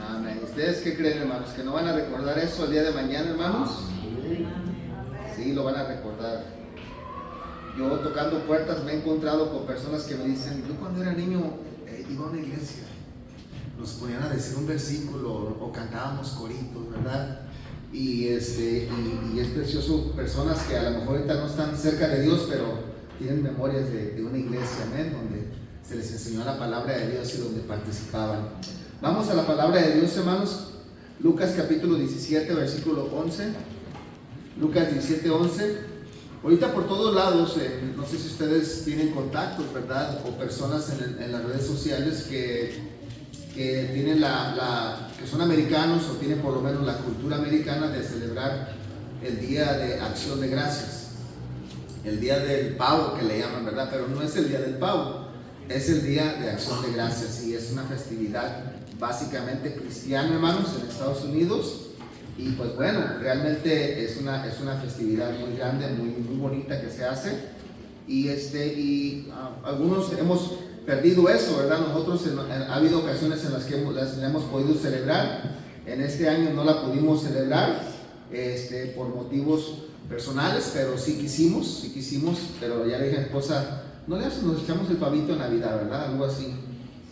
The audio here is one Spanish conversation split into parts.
Amén. ¿Ustedes qué creen, hermanos? ¿Que no van a recordar eso el día de mañana, hermanos? Sí, lo van a recordar. Yo tocando puertas me he encontrado con personas que me dicen, yo cuando era niño iba a una iglesia, nos ponían a decir un versículo o cantábamos coritos, ¿verdad? Y es precioso, personas que a lo mejor ahorita no están cerca de Dios, pero tienen memorias de una iglesia, amén, donde se les enseñó la palabra de Dios y donde participaban. Vamos a la palabra de Dios, hermanos. Lucas capítulo 17, versículo 11. Lucas 17, 11. Ahorita por todos lados, no sé si ustedes tienen contactos, ¿verdad? O personas en las redes sociales que tienen que son americanos o tienen por lo menos la cultura americana de celebrar el Día de Acción de Gracias. El Día del Pavo que le llaman, ¿verdad? Pero no es el Día del Pavo, es el Día de Acción de Gracias y es una festividad básicamente cristiana, hermanos, en Estados Unidos. Y pues bueno, realmente es una festividad muy grande, muy bonita que se hace. Y algunos hemos perdido eso, ¿verdad? Nosotros ha habido ocasiones en las que la hemos podido celebrar. En este año no la pudimos celebrar por motivos personales, pero sí quisimos, pero ya le dije a mi esposa, no le hacemos, nos echamos el pavito en Navidad, ¿verdad? Algo así.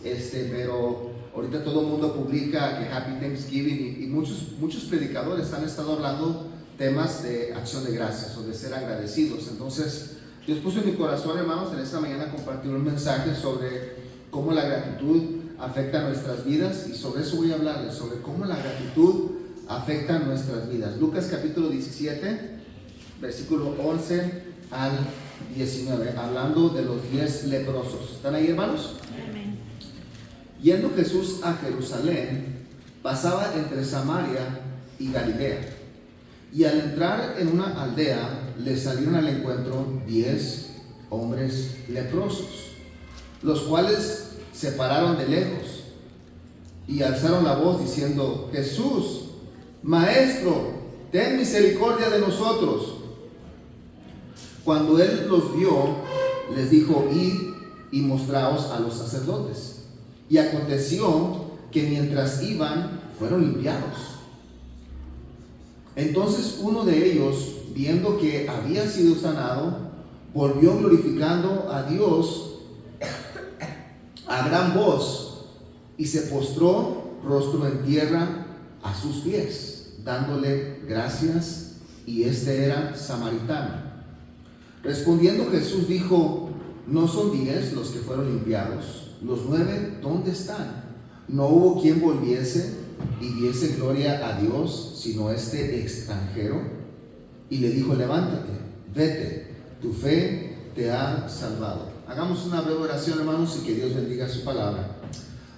Pero ahorita todo el mundo publica que Happy Thanksgiving y muchos predicadores han estado hablando temas de acción de gracias o de ser agradecidos. Entonces, Dios puso en mi corazón, hermanos, en esta mañana compartir un mensaje sobre cómo la gratitud afecta nuestras vidas y sobre eso voy a hablarles, sobre cómo la gratitud afecta nuestras vidas. Lucas capítulo 17, versículo 11 al 19, hablando de los 10 leprosos. ¿Están ahí, hermanos? Amén. Yendo Jesús a Jerusalén, pasaba entre Samaria y Galilea. Y al entrar en una aldea, le salieron al encuentro 10 hombres leprosos, los cuales se pararon de lejos y alzaron la voz diciendo: Jesús, Maestro, ten misericordia de nosotros. Cuando él los vio, les dijo: Id y mostraos a los sacerdotes. Y aconteció que mientras iban, fueron limpiados. Entonces uno de ellos, viendo que había sido sanado, volvió glorificando a Dios a gran voz y se postró rostro en tierra a sus pies, dándole gracias, y este era samaritano. Respondiendo Jesús dijo: ¿No son 10 los que fueron limpiados? ¿Los 9 dónde están? No hubo quien volviese y diese gloria a Dios, sino este extranjero. Y le dijo: levántate, vete, tu fe te ha salvado. Hagamos una breve oración, hermanos, y que Dios bendiga su palabra.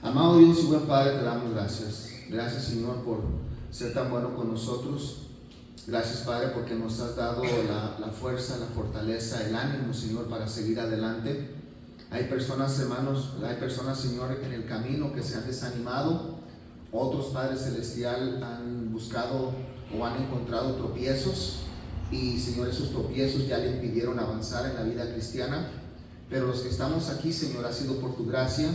Amado Dios y buen Padre, te damos gracias. Gracias, Señor, por ser tan bueno con nosotros. Gracias, Padre, porque nos has dado la fuerza, la fortaleza, el ánimo, Señor, para seguir adelante. Hay personas, hermanos, Señor, en el camino que se han desanimado. Otros, Padre Celestial, han buscado o han encontrado tropiezos. Y, Señor, esos tropiezos ya le impidieron avanzar en la vida cristiana. Pero los que estamos aquí, Señor, ha sido por tu gracia.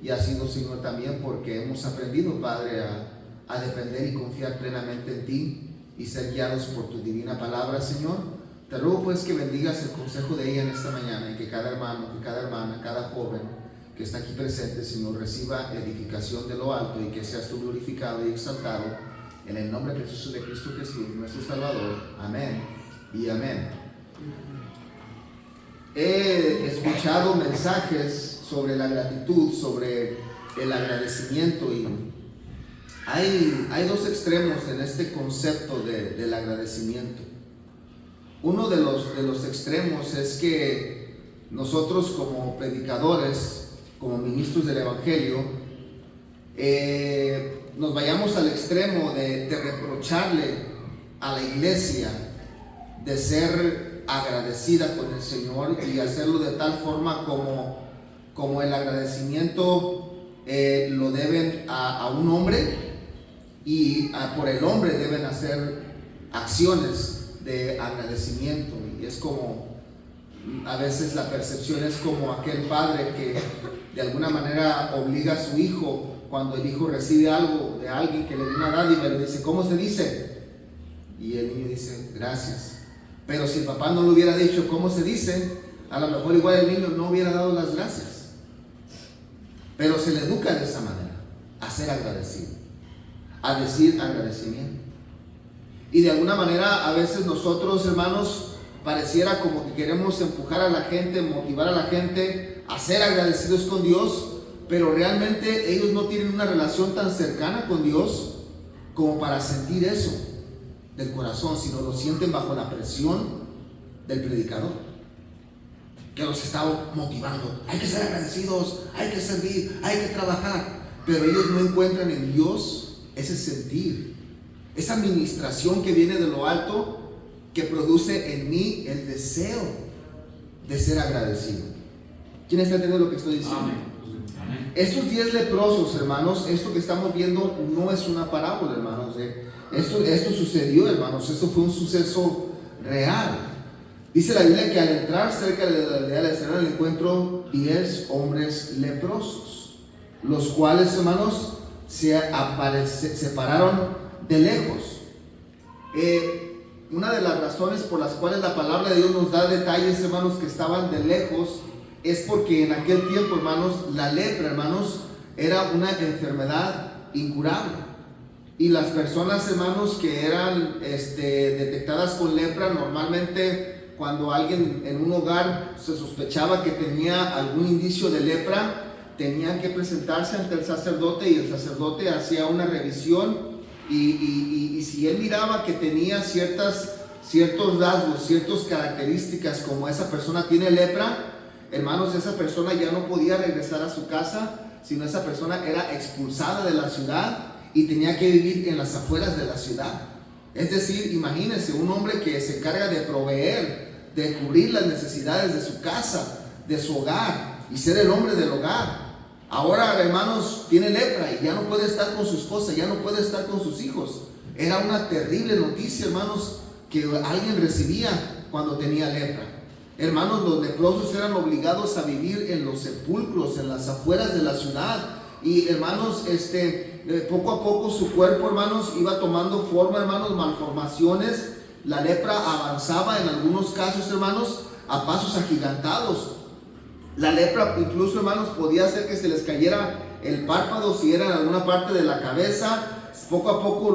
Y ha sido, Señor, también porque hemos aprendido, Padre, a depender y confiar plenamente en ti y ser guiados por tu divina palabra, Señor. Te ruego pues que bendigas el consejo de ella en esta mañana y que cada hermano, que cada hermana, cada joven que está aquí presente, Señor, reciba edificación de lo alto y que seas tú glorificado y exaltado en el nombre precioso de Cristo Jesús, nuestro Salvador. Amén y amén. He escuchado mensajes sobre la gratitud, sobre el agradecimiento, y hay dos extremos en este concepto del agradecimiento. Uno de los extremos es que nosotros como predicadores, como ministros del Evangelio, nos vayamos al extremo de reprocharle a la iglesia de ser agradecida con el Señor y hacerlo de tal forma como el agradecimiento lo deben a un hombre y por el hombre deben hacer acciones de agradecimiento. Y es como, a veces la percepción es como aquel padre que de alguna manera obliga a su hijo cuando el hijo recibe algo de alguien que le dio una dádiva y le dice, ¿cómo se dice? Y el niño dice, gracias. Pero si el papá no le hubiera dicho cómo se dice, a lo mejor igual el niño no hubiera dado las gracias. Pero se le educa de esa manera, a ser agradecido, a decir agradecimiento. Y de alguna manera a veces nosotros, hermanos, pareciera como que queremos empujar a la gente, motivar a la gente a ser agradecidos con Dios, pero realmente ellos no tienen una relación tan cercana con Dios como para sentir eso del corazón, sino lo sienten bajo la presión del predicador, que los está motivando. Hay que ser agradecidos, hay que servir, hay que trabajar, pero ellos no encuentran en Dios ese sentir, esa administración que viene de lo alto, que produce en mí el deseo de ser agradecido. ¿Quién está entendiendo lo que estoy diciendo? Amén. Estos 10 leprosos, hermanos, esto que estamos viendo no es una parábola, hermanos. Esto sucedió, hermanos. Esto fue un suceso real. Dice la Biblia que al entrar cerca de la aldea de Sarepta le encuentro 10 hombres leprosos, los cuales, hermanos, se pararon de lejos. Una de las razones por las cuales la palabra de Dios nos da detalles, hermanos, que estaban de lejos, es porque en aquel tiempo, hermanos, la lepra, hermanos, era una enfermedad incurable. Y las personas, hermanos, que eran detectadas con lepra, normalmente cuando alguien en un hogar se sospechaba que tenía algún indicio de lepra, tenían que presentarse ante el sacerdote, y el sacerdote hacía una revisión, y si él miraba que tenía ciertos rasgos, ciertas características como esa persona tiene lepra, hermanos, esa persona ya no podía regresar a su casa, sino esa persona era expulsada de la ciudad y tenía que vivir en las afueras de la ciudad. Es decir, imagínense un hombre que se encarga de proveer, de cubrir las necesidades de su casa, de su hogar, y ser el hombre del hogar. Ahora, hermanos, tiene lepra y ya no puede estar con su esposa, ya no puede estar con sus hijos. Era una terrible noticia, hermanos, que alguien recibía cuando tenía lepra. Hermanos, los leprosos eran obligados a vivir en los sepulcros, en las afueras de la ciudad. Y hermanos, poco a poco su cuerpo, hermanos, iba tomando forma, hermanos, malformaciones. La lepra avanzaba en algunos casos, hermanos, a pasos agigantados. La lepra incluso, hermanos, podía hacer que se les cayera el párpado si era en alguna parte de la cabeza. Poco a poco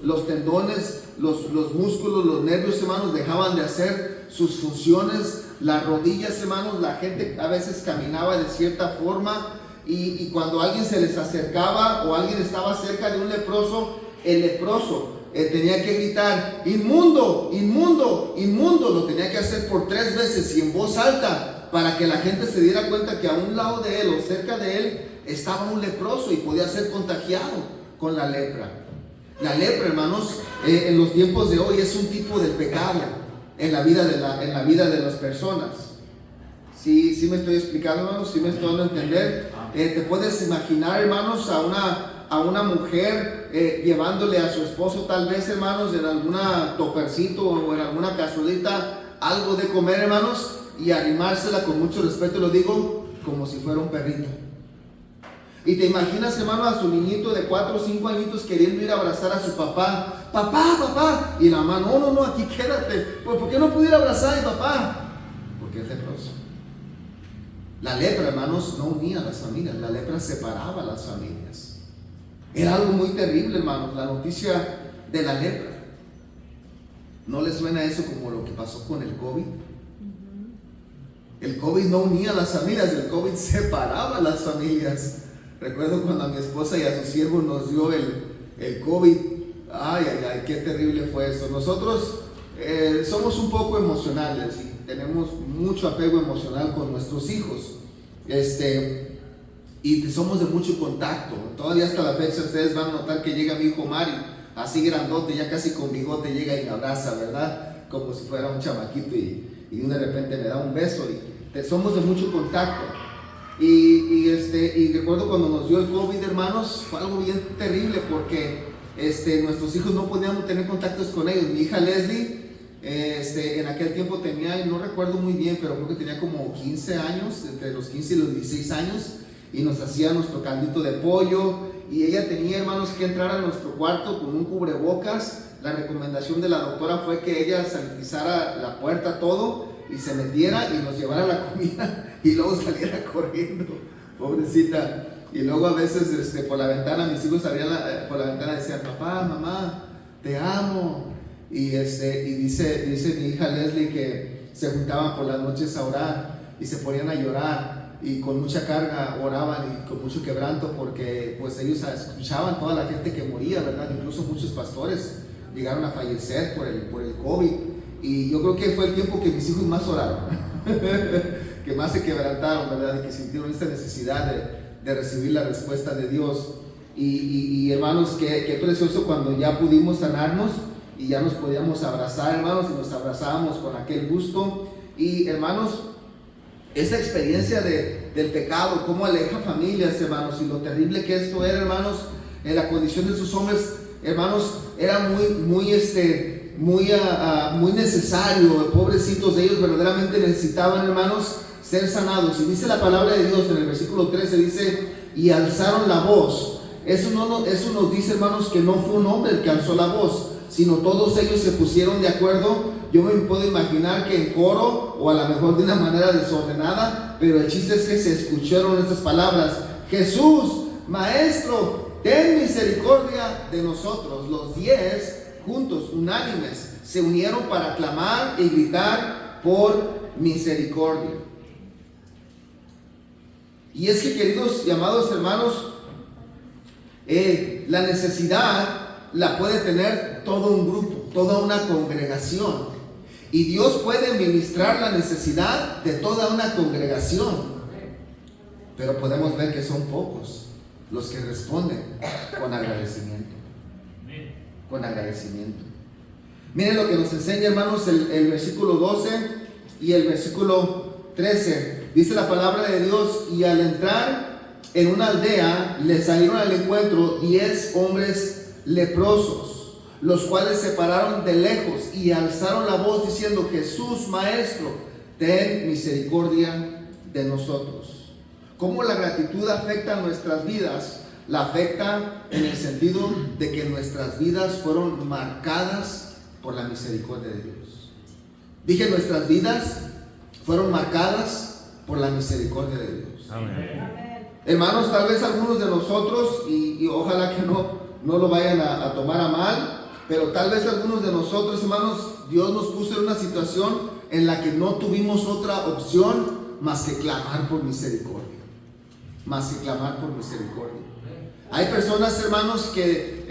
los tendones, los músculos, los nervios, hermanos, dejaban de hacer sus funciones. Las rodillas, hermanos, la gente a veces caminaba de cierta forma, y cuando alguien se les acercaba o alguien estaba cerca de un leproso, el leproso tenía que gritar, inmundo, inmundo, inmundo. Lo tenía que hacer por 3 veces y en voz alta, para que la gente se diera cuenta que a un lado de él o cerca de él estaba un leproso y podía ser contagiado con la lepra. La lepra, hermanos, en los tiempos de hoy es un tipo de pecado en la vida de las personas. ¿Sí me estoy explicando, hermanos? ¿Sí me estoy dando a entender? Te puedes imaginar, hermanos, a una mujer llevándole a su esposo, tal vez, hermanos, en alguna topercito o en alguna cazuelita algo de comer, hermanos, y arrimársela con mucho respeto, lo digo, como si fuera un perrito. Y te imaginas, hermano, a su niñito de 4 o 5 añitos queriendo ir a abrazar a su papá. Papá, papá. Y la mamá, no, aquí quédate. Pues, ¿por qué no pudiera abrazar a mi papá? Porque es leproso. La lepra, hermanos, no unía a las familias. La lepra separaba a las familias. Era algo muy terrible, hermanos, la noticia de la lepra. ¿No les suena eso como lo que pasó con el COVID? El COVID no unía a las familias, el COVID separaba a las familias. Recuerdo cuando a mi esposa y a sus siervos nos dio el COVID. Ay, qué terrible fue eso. Nosotros somos un poco emocionales y tenemos mucho apego emocional con nuestros hijos. Y somos de mucho contacto. Todavía hasta la fecha ustedes van a notar que llega mi hijo Mario, así grandote, ya casi con bigote, llega y me abraza, ¿verdad? Como si fuera un chamaquito, y de repente me da un beso. Somos de mucho contacto. Y recuerdo cuando nos dio el COVID, hermanos, fue algo bien terrible porque nuestros hijos no podíamos tener contactos con ellos. Mi hija Leslie, en aquel tiempo tenía, no recuerdo muy bien, pero creo que tenía como 15 años, entre los 15 y los 16 años, y nos hacía nuestro caldito de pollo, y ella tenía, hermanos, que entrar a nuestro cuarto con un cubrebocas. La recomendación de la doctora fue que ella sanitizara la puerta, todo, y se metiera y nos llevara la comida y luego saliera corriendo, pobrecita. Y luego a veces por la ventana, mis hijos salían por la ventana y decían: papá, mamá, te amo. Y dice mi hija Leslie que se juntaban por las noches a orar y se ponían a llorar y con mucha carga oraban y con mucho quebranto, porque pues ellos escuchaban toda la gente que moría, ¿verdad? Incluso muchos pastores llegaron a fallecer por el COVID. Y yo creo que fue el tiempo que mis hijos más oraron, que más se quebrantaron, ¿verdad? Y que sintieron esta necesidad de recibir la respuesta de Dios. Y hermanos, qué precioso cuando ya pudimos sanarnos y ya nos podíamos abrazar, hermanos, y nos abrazábamos con aquel gusto. Y hermanos, esa experiencia del pecado, cómo aleja familias, hermanos, y lo terrible que esto era, hermanos, en la condición de sus hombres, hermanos, era muy necesario. Pobrecitos de ellos, verdaderamente necesitaban, hermanos, ser sanados. Y dice la palabra de Dios en el versículo 13, dice: y alzaron la voz. Eso nos dice, hermanos, que no fue un hombre el que alzó la voz, sino todos ellos se pusieron de acuerdo. Yo me puedo imaginar que en coro, o a lo mejor de una manera desordenada, pero el chiste es que se escucharon estas palabras: Jesús, Maestro, ten misericordia de nosotros. Los 10 juntos, unánimes, se unieron para clamar y gritar por misericordia. Y es que, queridos y amados hermanos, la necesidad la puede tener todo un grupo, toda una congregación. Y Dios puede ministrar la necesidad de toda una congregación. Pero podemos ver que son pocos los que responden con agradecimiento. Con agradecimiento. Miren lo que nos enseña, hermanos, el versículo 12 y el versículo 13. Dice la palabra de Dios: y al entrar en una aldea, le salieron al encuentro 10 hombres leprosos, los cuales se pararon de lejos y alzaron la voz diciendo: Jesús, Maestro, ten misericordia de nosotros. ¿Cómo la gratitud afecta nuestras vidas? La afecta en el sentido de que nuestras vidas fueron marcadas por la misericordia de Dios. Dije, nuestras vidas fueron marcadas por la misericordia de Dios. Amén. Hermanos, tal vez algunos de nosotros, y ojalá que no lo vayan a tomar a mal, pero tal vez algunos de nosotros, hermanos, Dios nos puso en una situación en la que no tuvimos otra opción más que clamar por misericordia. Más que clamar por misericordia. Hay personas, hermanos, que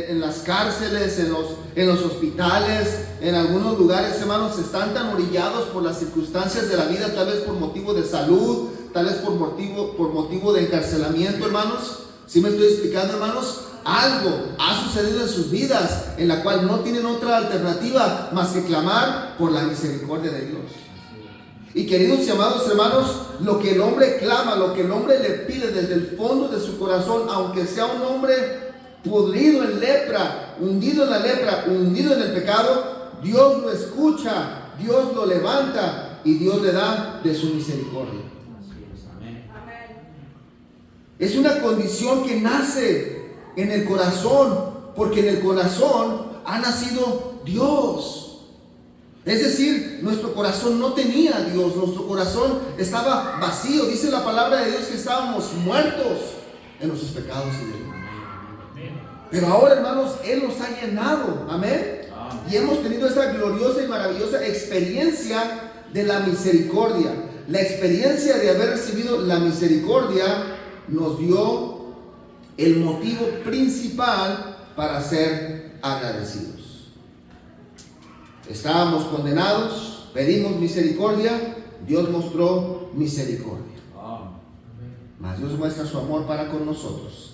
en las cárceles, en los hospitales, en algunos lugares, hermanos, están tan orillados por las circunstancias de la vida, tal vez por motivo de salud, tal vez por motivo de encarcelamiento, hermanos. ¿Sí me estoy explicando, hermanos? Algo ha sucedido en sus vidas en la cual no tienen otra alternativa más que clamar por la misericordia de Dios. Y queridos y amados hermanos, lo que el hombre clama, lo que el hombre le pide desde el fondo de su corazón, aunque sea un hombre podrido en lepra, hundido en la lepra, hundido en el pecado, Dios lo escucha, Dios lo levanta y Dios le da de su misericordia. Es una condición que nace en el corazón, porque en el corazón ha nacido Dios. Es decir, nuestro corazón no tenía a Dios, nuestro corazón estaba vacío. Dice la palabra de Dios que estábamos muertos en nuestros pecados y delitos. Pero ahora, hermanos, Él nos ha llenado, amén. Y hemos tenido esa gloriosa y maravillosa experiencia de la misericordia. La experiencia de haber recibido la misericordia nos dio el motivo principal para ser agradecidos. Estábamos condenados, pedimos misericordia, Dios mostró misericordia. Mas Dios muestra su amor para con nosotros,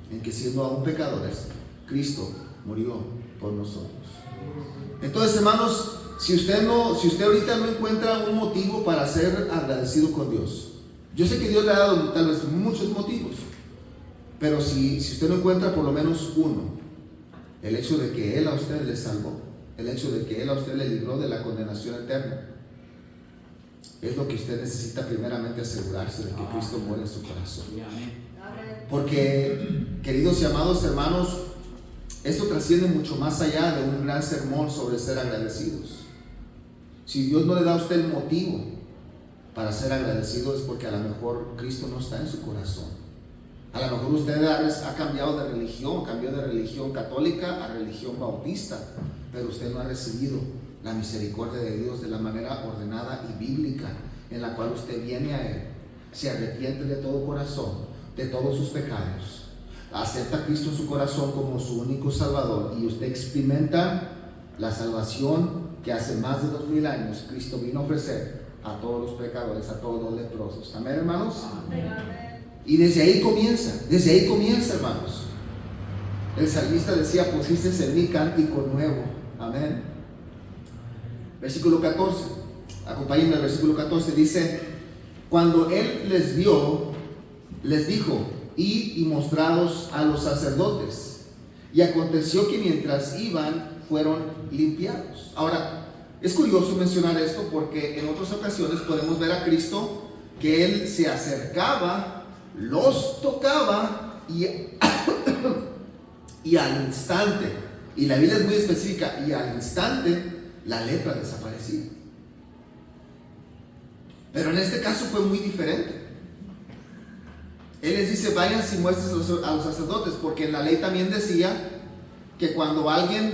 en que siendo aún pecadores, Cristo murió por nosotros. Entonces, hermanos, si usted ahorita no encuentra un motivo para ser agradecido con Dios, yo sé que Dios le ha dado tal vez muchos motivos, pero si usted no encuentra por lo menos uno, el hecho de que Él a usted le salvó, el hecho de que Él a usted le libró de la condenación eterna, es lo que usted necesita primeramente asegurarse de que Cristo muere en su corazón. Porque, queridos y amados hermanos, esto trasciende mucho más allá de un gran sermón sobre ser agradecidos. Si Dios no le da a usted el motivo para ser agradecido, es porque a lo mejor Cristo no está en su corazón. A lo mejor usted ha cambiado de religión, cambió de religión católica a religión bautista, pero usted no ha recibido la misericordia de Dios de la manera ordenada y bíblica, en la cual usted viene a Él, se arrepiente de todo corazón de todos sus pecados, acepta a Cristo en su corazón como su único Salvador, y usted experimenta la salvación que hace más de 2000 años Cristo vino a ofrecer a todos los pecadores, a todos los leprosos. Amén, hermanos. Amén. Y desde ahí comienza, hermanos. El salmista decía: pusiste en mí cántico nuevo. Amén. Versículo 14, acompáñenme al versículo 14, dice: cuando Él les vio, les dijo: id y mostraos a los sacerdotes. Y aconteció que mientras iban, fueron limpiados. Ahora, es curioso mencionar esto porque en otras ocasiones podemos ver a Cristo que Él se acercaba, los tocaba y al instante, y la Biblia es muy específica, y al instante la lepra desaparecía. Pero en este caso fue muy diferente. Él les dice: vayan y muestren a los sacerdotes, porque en la ley también decía que cuando alguien,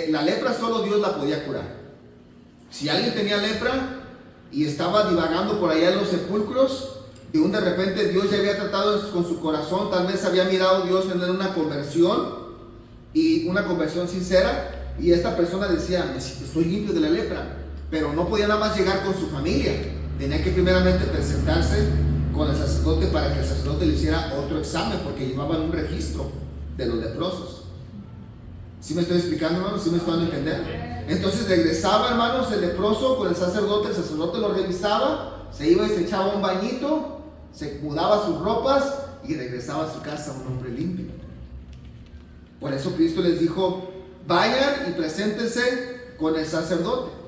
la lepra solo Dios la podía curar. Si alguien tenía lepra y estaba divagando por allá en los sepulcros, y de repente Dios ya había tratado con su corazón, tal vez había mirado Dios en una conversión, y una conversión sincera, y esta persona decía: estoy limpio de la lepra, pero no podía nada más llegar con su familia, tenía que primeramente presentarse con el sacerdote para que el sacerdote le hiciera otro examen, porque llevaban un registro de los leprosos. ¿Sí me estoy explicando, hermanos? ¿Sí me estoy dando a entender? Entonces regresaba, hermanos, el leproso con el sacerdote lo revisaba, se iba y se echaba un bañito, se mudaba sus ropas y regresaba a su casa un hombre limpio. Por eso Cristo les dijo: vayan y preséntense con el sacerdote.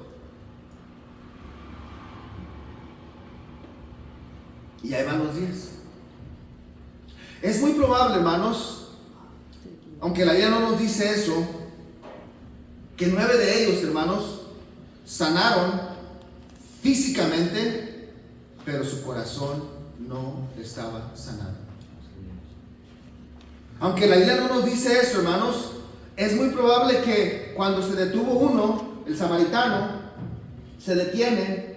Y ahí van los 10. Es muy probable, hermanos, aunque la Biblia no nos dice eso, que 9 de ellos, hermanos, sanaron físicamente, pero su corazón no estaba sanado. Aunque la Biblia no nos dice eso, hermanos, es muy probable que cuando se detuvo uno, el samaritano, se detiene,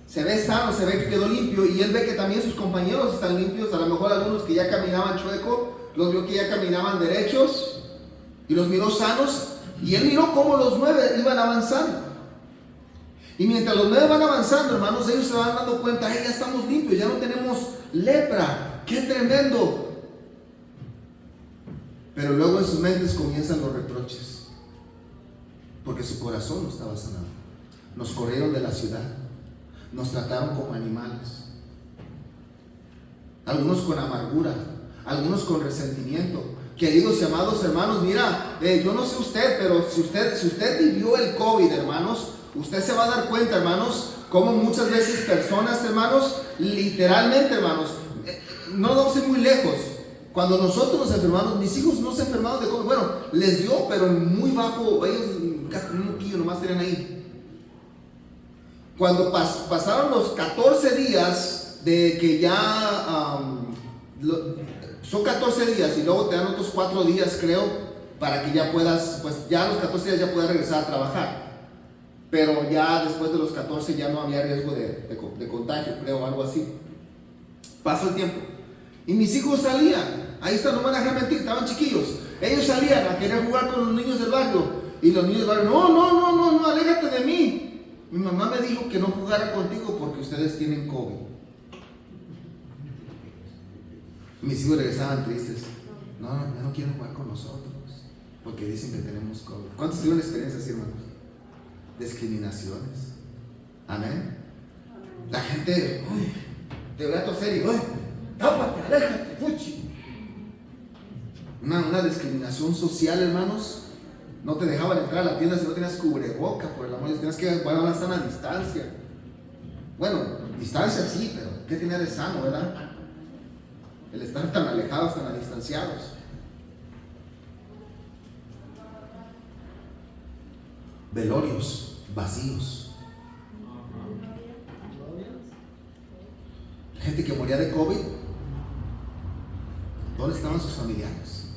se ve sano, se ve que quedó limpio, y él ve que también sus compañeros están limpios. A lo mejor algunos que ya caminaban chueco, los vio que ya caminaban derechos, y los miró sanos, y él miró cómo los 9 iban avanzando. Y mientras los 9 van avanzando, hermanos, ellos se van dando cuenta: ya estamos limpios, ya no tenemos lepra, qué tremendo. Pero luego en sus mentes comienzan los reproches, porque su corazón no estaba sanado. Nos corrieron de la ciudad, nos trataron como animales, algunos con amargura, algunos con resentimiento. Queridos y amados hermanos, mira, yo no sé usted, pero si usted vivió el COVID, hermanos, usted se va a dar cuenta, hermanos, como muchas veces personas, hermanos, literalmente, hermanos, no vamos a ir muy lejos. Cuando nosotros nos enfermamos, mis hijos no se enfermaron de COVID, bueno, les dio, pero muy bajo, ellos casi un moquillo nomás tenían ahí. Cuando pasaron los 14 días de que ya, son 14 días y luego te dan otros 4 días, creo, para que ya puedas, pues ya a los 14 días ya puedas regresar a trabajar. Pero ya después de los 14 ya no había riesgo de contagio, creo, algo así. Pasó el tiempo. Y mis hijos salían, ahí está, no me van a dejar mentir, estaban chiquillos. Ellos salían a querer jugar con los niños del barrio. Y los niños del barrio: no, aléjate de mí. Mi mamá me dijo que no jugara contigo porque ustedes tienen COVID. Mis hijos regresaban tristes: no, ya no quieren jugar con nosotros porque dicen que tenemos COVID. ¿Cuántos tuvieron experiencias así, hermanos? Discriminaciones. Amén. La gente: te voy a toser y tápate, aléjate, fuchi. Una discriminación social, hermanos. No te dejaban entrar a la tienda si no tenías cubreboca, por el amor de Dios. Tenías que guardar una sana distancia. Bueno, distancia sí, pero ¿qué tenía de sano, verdad? el estar tan alejados, tan distanciados. Velorios vacíos. Gente que moría de COVID, ¿dónde estaban sus familiares?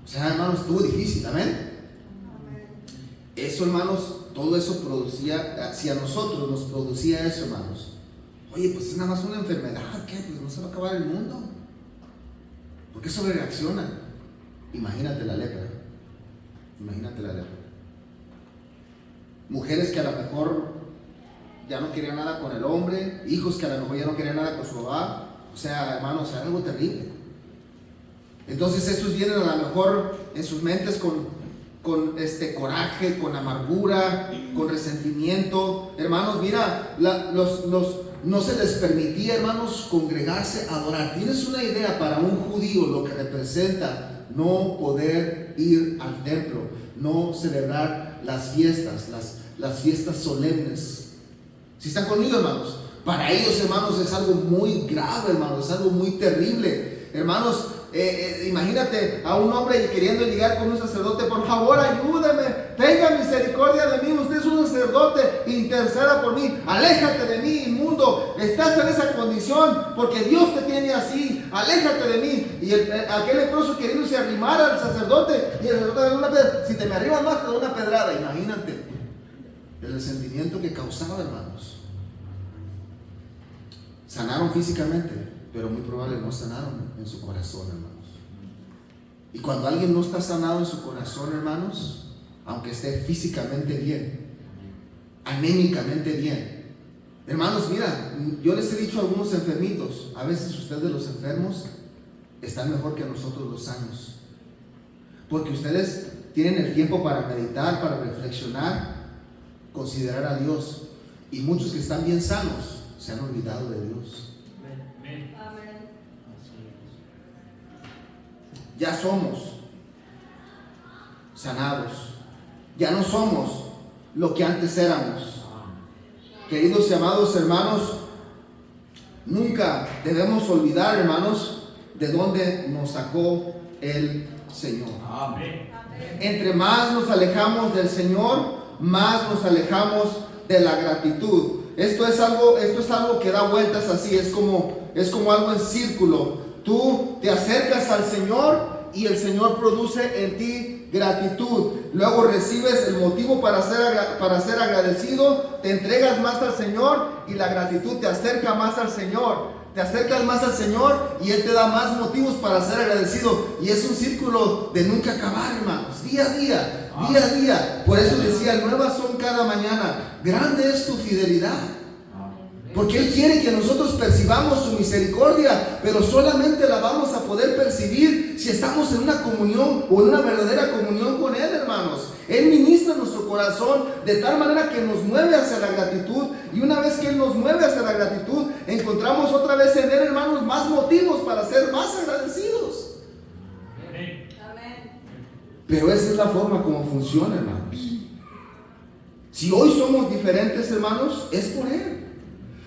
O sea, hermanos, estuvo difícil, amén. Eso, hermanos, todo eso producía, si a nosotros nos producía eso, hermanos, oye, pues es nada más una enfermedad, ¿qué? Pues no se va a acabar el mundo. ¿Por qué sobre reaccionan? Imagínate la lepra. Imagínate la lepra. Mujeres que a lo mejor ya no querían nada con el hombre, hijos que a lo mejor ya no querían nada con su papá. O sea, hermanos, es algo terrible. Entonces estos vienen a lo mejor en sus mentes con coraje, con amargura, con resentimiento. Hermanos, mira, no se les permitía, hermanos, congregarse a adorar. ¿Tienes una idea para un judío lo que representa no poder ir al templo, no celebrar las fiestas, las fiestas solemnes? Si están conmigo, hermanos, para ellos, hermanos, es algo muy grave, hermanos, es algo muy terrible. Hermanos, imagínate a un hombre queriendo llegar con un sacerdote: por favor, ayúdame, tenga misericordia de mí, usted es un sacerdote, interceda por mí, aléjate de mí, inmundo, estás en esa condición porque Dios te tiene así, aléjate de mí. Y aquel leproso queriéndose arrimar al sacerdote, y el sacerdote le da una pedrada: si te me arribas más te da una pedrada. Imagínate el resentimiento que causaba, hermanos. Sanaron físicamente, pero muy probable no sanaron en su corazón, hermanos. Y cuando alguien no está sanado en su corazón, hermanos, aunque esté físicamente bien, anémicamente bien, hermanos, mira, yo les he dicho a algunos enfermitos, a veces ustedes los enfermos están mejor que nosotros los sanos, porque ustedes tienen el tiempo para meditar, para reflexionar, considerar a Dios. Y muchos que están bien sanos se han olvidado de Dios. Amén. Ya somos sanados, ya no somos lo que antes éramos. Queridos y amados hermanos, nunca debemos olvidar, hermanos, de dónde nos sacó el Señor. Amén. Entre más nos alejamos del Señor, más nos alejamos de la gratitud. Esto es algo que da vueltas así, es como algo en círculo. Tú te acercas al Señor y el Señor produce en ti gratitud. Luego recibes el motivo para ser agradecido, te entregas más al Señor y la gratitud te acerca más al Señor. Te acercas más al Señor y Él te da más motivos para ser agradecido. Y es un círculo de nunca acabar, hermanos, día a día, día a día. Por eso decía: nuevas son cada mañana, grande es tu fidelidad. Porque Él quiere que nosotros percibamos su misericordia, pero solamente la vamos a poder percibir si estamos en una comunión o en una verdadera comunión con Él, hermanos. Él ministra nuestro corazón de tal manera que nos mueve hacia la gratitud, y una vez que Él nos mueve hacia la gratitud, encontramos otra vez en Él, hermanos, más motivos para ser más agradecidos. Amén. Pero esa es la forma como funciona, hermanos. Si hoy somos diferentes, hermanos, es por Él.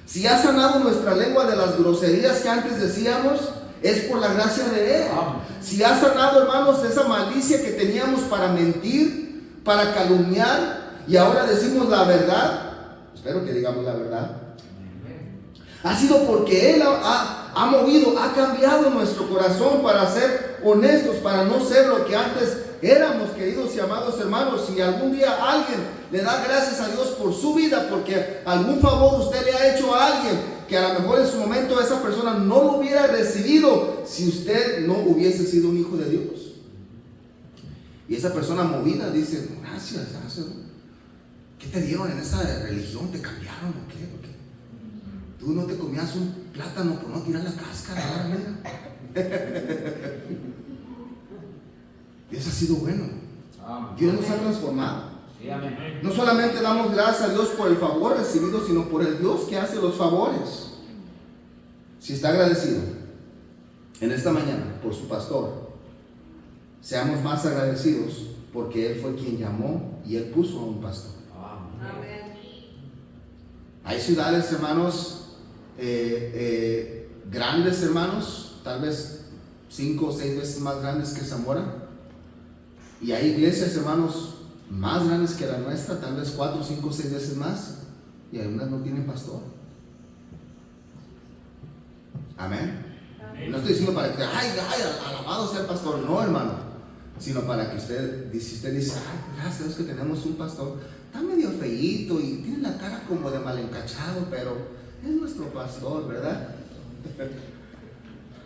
Si ha sanado nuestra lengua de las groserías que antes decíamos, es por la gracia de Él. Si ha sanado, hermanos, esa malicia que teníamos para mentir, para calumniar, y ahora decimos la verdad, espero que digamos la verdad, ha sido porque Él ha movido, ha cambiado nuestro corazón para ser honestos, para no ser lo que antes éramos, queridos y amados hermanos. Si algún día alguien le da gracias a Dios por su vida, porque algún favor usted le ha hecho a alguien, que a lo mejor en su momento esa persona no lo hubiera recibido si usted no hubiese sido un hijo de Dios. Y esa persona movida dice: gracias, gracias. ¿Qué te dieron en esa religión? ¿Te cambiaron o qué? Tú no te comías un plátano por no tirar la cáscara. Y eso ha sido bueno. Dios nos ha transformado. No solamente damos gracias a Dios por el favor recibido, sino por el Dios que hace los favores. Si está agradecido en esta mañana por su pastor, seamos más agradecidos, porque Él fue quien llamó y Él puso a un pastor. Hay ciudades, hermanos, grandes, hermanos, tal vez 5 o 6 veces más grandes que Zamora. Y hay iglesias, hermanos, más grandes que la nuestra, tal vez 4, 5, 6 veces más. Y algunas no tienen pastor. Amén. No estoy diciendo para que, ay, alabado sea el pastor. No, hermano. Sino para que usted dice, ay, gracias a Dios que tenemos un pastor. Está medio feíto y tiene la cara como de mal encachado, pero es nuestro pastor, ¿verdad?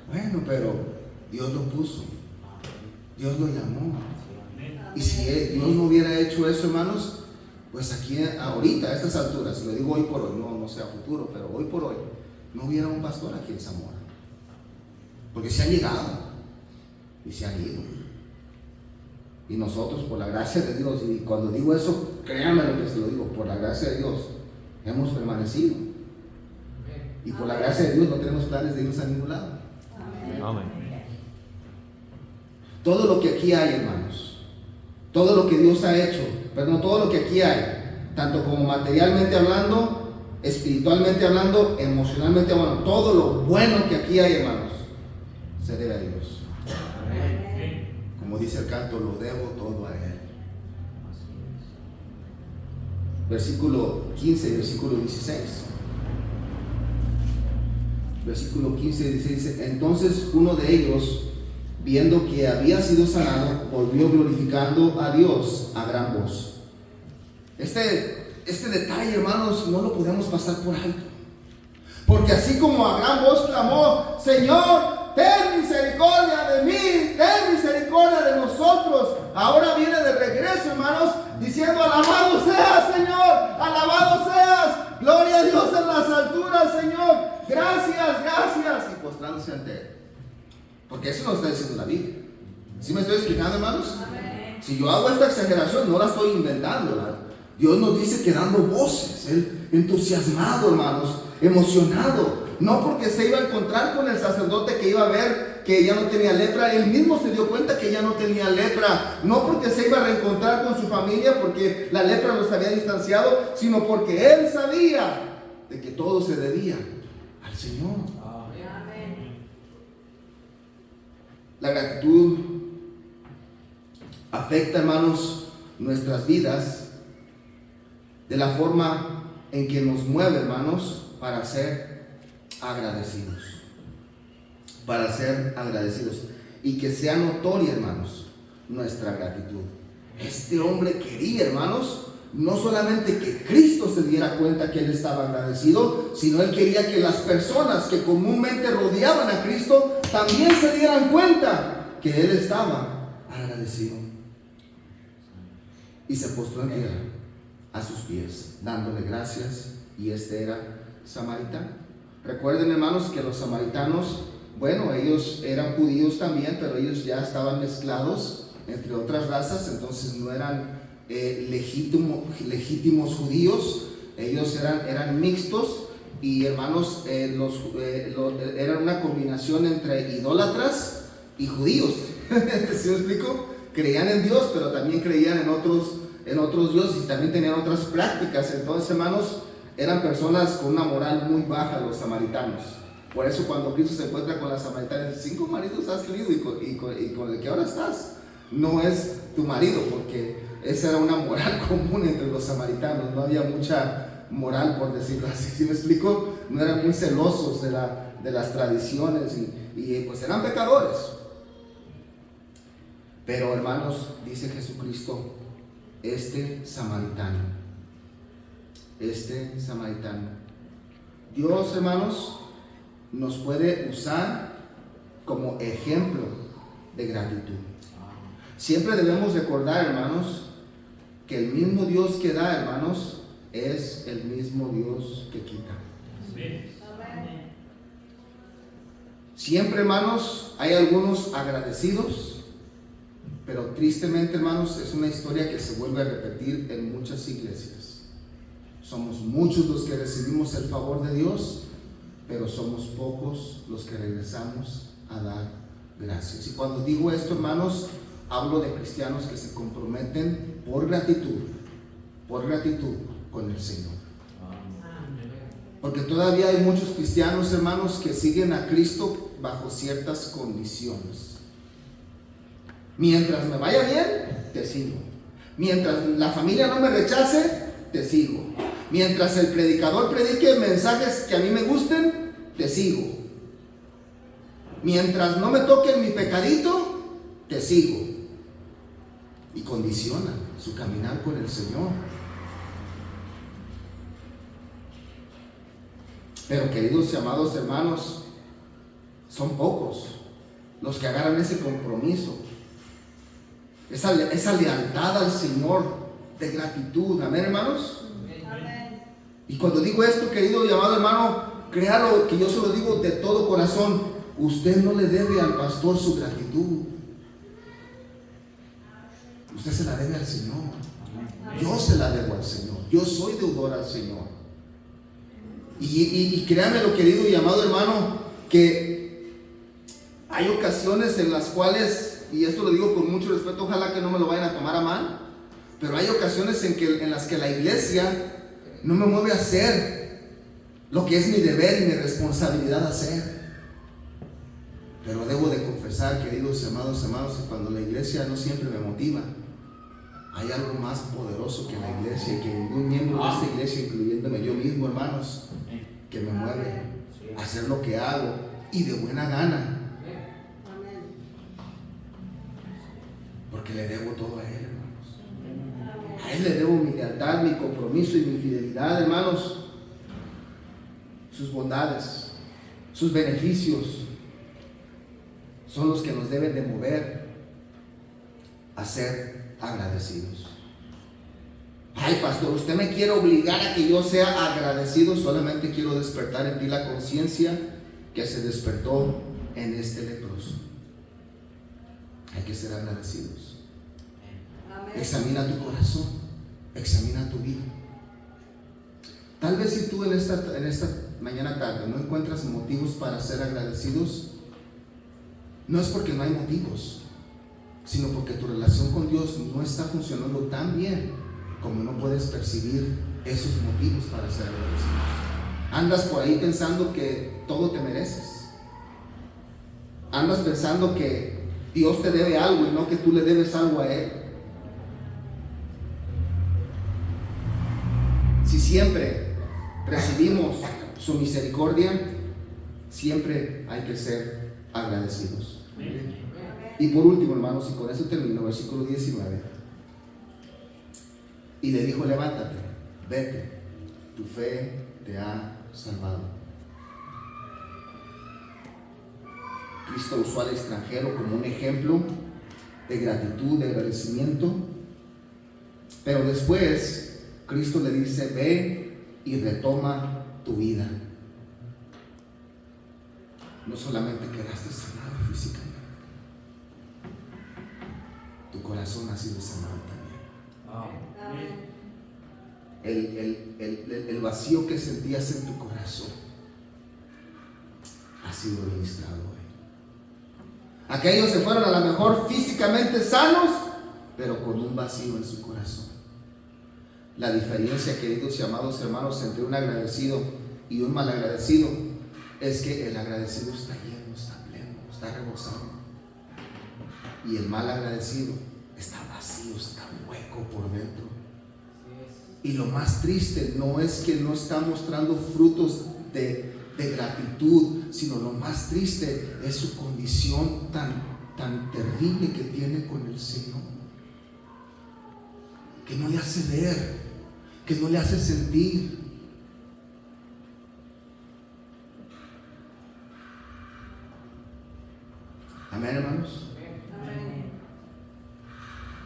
Bueno, pero Dios lo puso. Dios lo llamó. Y si Dios no hubiera hecho eso, hermanos, pues aquí ahorita, a estas alturas, lo digo hoy por hoy, no sea futuro, pero hoy por hoy, no hubiera un pastor aquí en Zamora. Porque se han llegado y se han ido. Y nosotros, por la gracia de Dios, y cuando digo eso, créanme lo que se lo digo, por la gracia de Dios, hemos permanecido. Y por la gracia de Dios no tenemos planes de irnos a ningún lado. Amén. Todo lo que aquí hay, hermanos, todo lo que Dios ha hecho, perdón, todo lo que aquí hay, tanto como materialmente hablando, espiritualmente hablando, emocionalmente hablando, todo lo bueno que aquí hay, hermanos, se debe a Dios. Como dice el canto, lo debo todo a Él. Versículo 15 y versículo 16. Versículo 15 y 16 dice: entonces uno de ellos, viendo que había sido sanado, volvió glorificando a Dios a gran voz. Este detalle, hermanos, no lo podemos pasar por alto. Porque así como a gran voz clamó: Señor, ten misericordia de mí, ten misericordia de nosotros, ahora viene de regreso, hermanos, diciendo: alabado seas, Señor, alabado seas, gloria a Dios en las alturas, Señor, gracias, gracias, y postrándose ante Él. Porque eso nos está diciendo la Biblia. ¿Sí me estoy explicando, hermanos? Amén. Si yo hago esta exageración, no la estoy inventando, ¿verdad? Dios nos dice que dando voces, Él entusiasmado, hermanos, emocionado, no porque se iba a encontrar con el sacerdote que iba a ver que ya no tenía lepra, él mismo se dio cuenta que ya no tenía lepra, no porque se iba a reencontrar con su familia porque la lepra los había distanciado, sino porque él sabía de que todo se debía al Señor. Amén. La gratitud afecta, hermanos, nuestras vidas de la forma en que nos mueve, hermanos, para ser agradecidos. Para ser agradecidos. Y que sea notoria, hermanos, nuestra gratitud. Este hombre quería, hermanos, no solamente que Cristo se diera cuenta que él estaba agradecido, sino él quería que las personas que comúnmente rodeaban a Cristo también se dieran cuenta que él estaba agradecido. Y se postró en tierra a sus pies, dándole gracias, y este era samaritano. Recuerden, hermanos, que los samaritanos, bueno, ellos eran judíos también, pero ellos ya estaban mezclados entre otras razas, entonces no eran legítimos judíos, ellos eran mixtos, y hermanos, eran una combinación entre idólatras y judíos. ¿Sí me explico? Creían en Dios, pero también creían en otros dioses, y también tenían otras prácticas. Entonces, hermanos, eran personas con una moral muy baja, los samaritanos. Por eso cuando Cristo se encuentra con las samaritanas, 5 maridos has tenido y con el que ahora estás no es tu marido, porque esa era una moral común entre los samaritanos. No había mucha moral, por decirlo así. ¿Sí me explico? No eran muy celosos de las tradiciones y pues eran pecadores. Pero, hermanos, dice Jesucristo, este samaritano, Dios, hermanos, nos puede usar como ejemplo de gratitud. Siempre debemos recordar, hermanos, que el mismo Dios que da, hermanos, es el mismo Dios que quita. Siempre, hermanos, hay algunos agradecidos, pero tristemente, hermanos, es una historia que se vuelve a repetir en muchas iglesias. Somos muchos los que recibimos el favor de Dios, pero somos pocos los que regresamos a dar gracias. Y cuando digo esto, hermanos, hablo de cristianos que se comprometen por gratitud con el Señor. Porque todavía hay muchos cristianos, hermanos, que siguen a Cristo bajo ciertas condiciones. Mientras me vaya bien, te sigo. Mientras la familia no me rechace, te sigo. Mientras el predicador predique mensajes que a mí me gusten, te sigo. Mientras no me toquen mi pecadito, te sigo. Y condiciona su caminar con el Señor. Pero queridos y amados hermanos, son pocos los que agarran ese compromiso, esa lealtad al Señor de gratitud. Amén, hermanos. Amén. Y cuando digo esto, querido y amado hermano, créalo que yo se lo digo de todo corazón. Usted no le debe al pastor su gratitud. Usted se la debe al Señor. Yo se la debo al Señor. Yo soy deudor al Señor. Y créanmelo, querido y amado hermano, que hay ocasiones en las cuales, y esto lo digo con mucho respeto, ojalá que no me lo vayan a tomar a mal, pero hay ocasiones en las que la iglesia no me mueve a hacer lo que es mi deber y mi responsabilidad hacer. Pero debo de confesar, queridos y amados hermanos, que cuando la iglesia no siempre me motiva, hay algo más poderoso que la iglesia, que ningún miembro de esta iglesia, incluyéndome yo mismo, hermanos, que me mueve a hacer lo que hago y de buena gana. Porque le debo todo a Él, hermanos. A Él le debo mi lealtad, mi compromiso y mi fidelidad, hermanos. Sus bondades, sus beneficios son los que nos deben de mover a ser agradecidos. Ay, pastor, usted me quiere obligar a que yo sea agradecido. Solamente quiero despertar en ti la conciencia que se despertó en este leproso. Hay que ser agradecidos. Amén. Examina tu corazón, examina tu vida. Tal vez si tú en esta mañana tarde no encuentras motivos para ser agradecidos, no es porque no hay motivos, sino porque tu relación con Dios no está funcionando tan bien como no puedes percibir esos motivos para ser agradecidos. Andas por ahí pensando que todo te mereces. Andas pensando que Dios te debe algo y no que tú le debes algo a Él. Si siempre recibimos su misericordia, siempre hay que ser agradecidos. Y por último, hermanos, y con eso termino, versículo 19. Y le dijo: levántate, vete, tu fe te ha salvado. Cristo usó al extranjero como un ejemplo de gratitud, de agradecimiento. Pero después Cristo le dice: ve y retoma tu vida. No solamente quedaste sanado físicamente, tu corazón ha sido sanado también. El vacío que sentías en tu corazón ha sido ministrado hoy. Aquellos se fueron a lo mejor físicamente sanos, pero con un vacío en su corazón. La diferencia, queridos y amados hermanos, entre un agradecido y un malagradecido es que el agradecido está lleno, está pleno, está rebosado, y el malagradecido está vacío, está hueco por dentro. Y lo más triste no es que no está mostrando frutos de gratitud, sino lo más triste es su condición tan terrible que tiene con el Señor, que no le hace ver, que no le hace sentir. Amén, hermanos.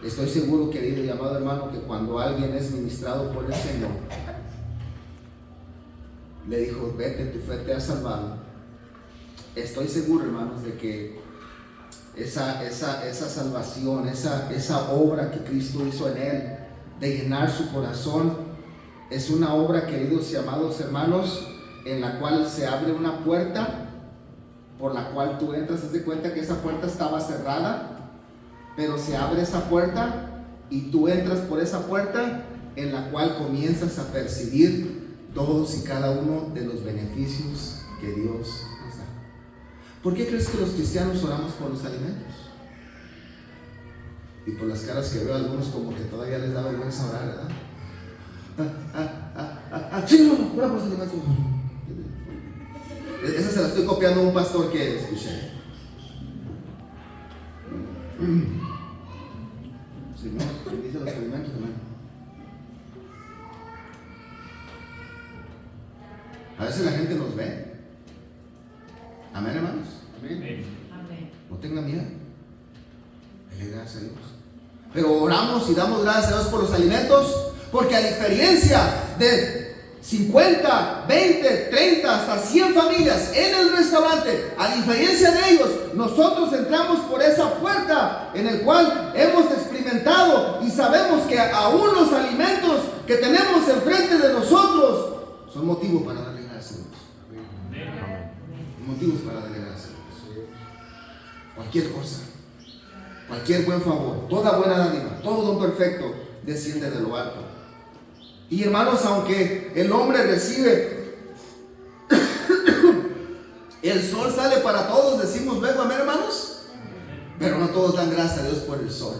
Estoy seguro, querido y amado hermano, que cuando alguien es ministrado por el Señor, le dijo: vete, tu fe te ha salvado. Estoy seguro, hermanos, de que esa salvación, esa obra que Cristo hizo en él, de llenar su corazón, es una obra, queridos y amados hermanos, en la cual se abre una puerta por la cual tú entras. Haz de cuenta que esa puerta estaba cerrada, pero se abre esa puerta y tú entras por esa puerta, en la cual comienzas a percibir todos y cada uno de los beneficios que Dios nos da. ¿Por qué crees que los cristianos oramos por los alimentos? Y por las caras que veo, algunos como que todavía les da vergüenza orar, ¿verdad? Sí, no, ora por los alimentos. Esa se la estoy copiando a un pastor que escuché. Señor, bendice los alimentos, hermano. A veces la gente nos ve. Amén, hermanos. Amén. No tengan miedo. Dele gracias a Dios. Pero oramos y damos gracias a Dios por los alimentos, porque a diferencia de 50, 20, 30, hasta 100 familias en el restaurante, a diferencia de ellos, nosotros entramos por esa puerta en el cual hemos experimentado y sabemos que aún los alimentos que tenemos enfrente de nosotros son motivos para darle gracias a Dios. Motivos para darle gracias a Dios. Cualquier cosa, cualquier buen favor, toda buena dádiva, todo don perfecto desciende de lo alto. Y hermanos, aunque el hombre recibe, el sol sale para todos, decimos luego, amén, hermanos, pero no todos dan gracias a Dios por el sol.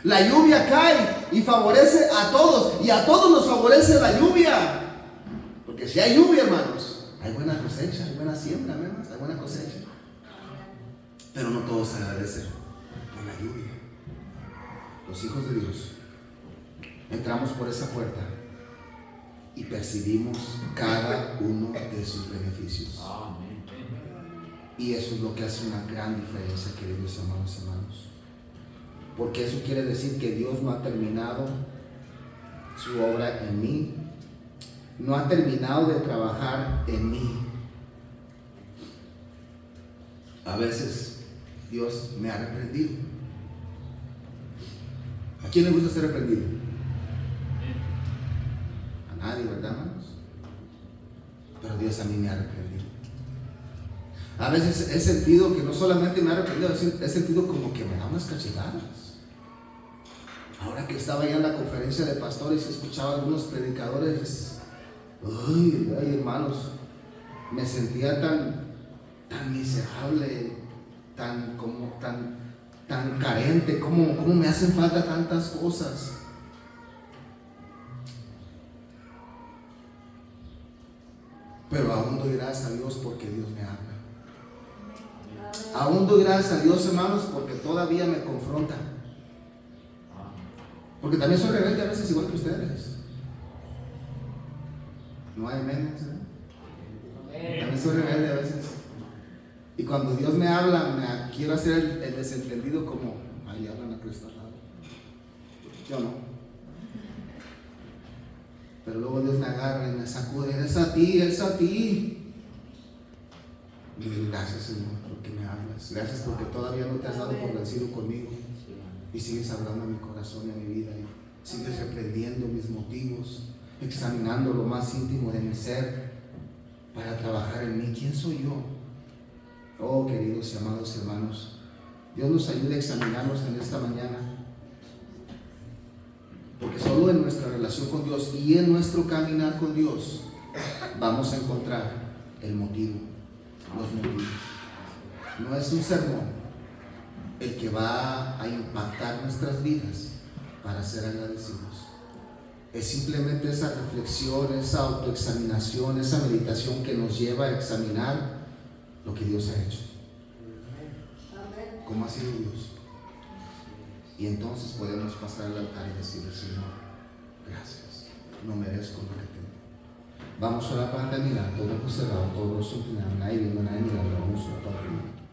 La lluvia cae y favorece a todos, y a todos nos favorece la lluvia, porque si hay lluvia, hermanos, hay buena cosecha, hay buena siembra, hermanos, hay buena cosecha, pero no todos agradecen por la lluvia. Los hijos de Dios entramos por esa puerta y percibimos cada uno de sus beneficios. Y eso es lo que hace una gran diferencia, queridos hermanos. Porque eso quiere decir que Dios no ha terminado su obra en mí, no ha terminado de trabajar en mí. A veces Dios me ha reprendido. ¿A quién le gusta ser reprendido? A nadie, ¿verdad, hermanos? Pero Dios a mí me ha reprendido. A veces he sentido que no solamente me ha reprendido, he sentido como que me da unas cachetadas. Ahora que estaba ya en la conferencia de pastores y escuchaba a algunos predicadores, ay, hermanos, me sentía tan miserable, tan carente, como me hacen falta tantas cosas. Pero aún doy gracias a Dios porque Dios me habla. Aún doy gracias a Dios, hermanos, porque todavía me confronta. Porque también soy rebelde a veces igual que ustedes. No hay menos, ¿eh? También soy rebelde a veces. Y cuando Dios me habla, quiero hacer el desentendido como, ay, hablan a Cristo al lado. Yo no. Pero luego Dios me agarra y me sacude, es a ti. Y le digo, gracias, Señor, porque me hablas. Gracias porque todavía no te has dado por vencido conmigo. Y sigues hablando a mi corazón y a mi vida. Y sigues reprendiendo mis motivos, examinando lo más íntimo de mi ser para trabajar en mí. ¿Quién soy yo? Oh, queridos y amados hermanos, Dios nos ayude a examinarnos en esta mañana. Porque solo en nuestra relación con Dios y en nuestro caminar con Dios vamos a encontrar el motivo, los motivos. No es un sermón el que va a impactar nuestras vidas para ser agradecidos. Es simplemente esa reflexión, esa autoexaminación, esa meditación que nos lleva a examinar lo que Dios ha hecho. ¿Cómo ha sido Dios? Y entonces podemos pasar al altar y decirle, Señor, gracias, no merezco lo que tengo. Vamos a orar para terminar, todo cerrado, todo rostro inclinado, nadie viendo, nadie mirando, vamos a orar para terminar.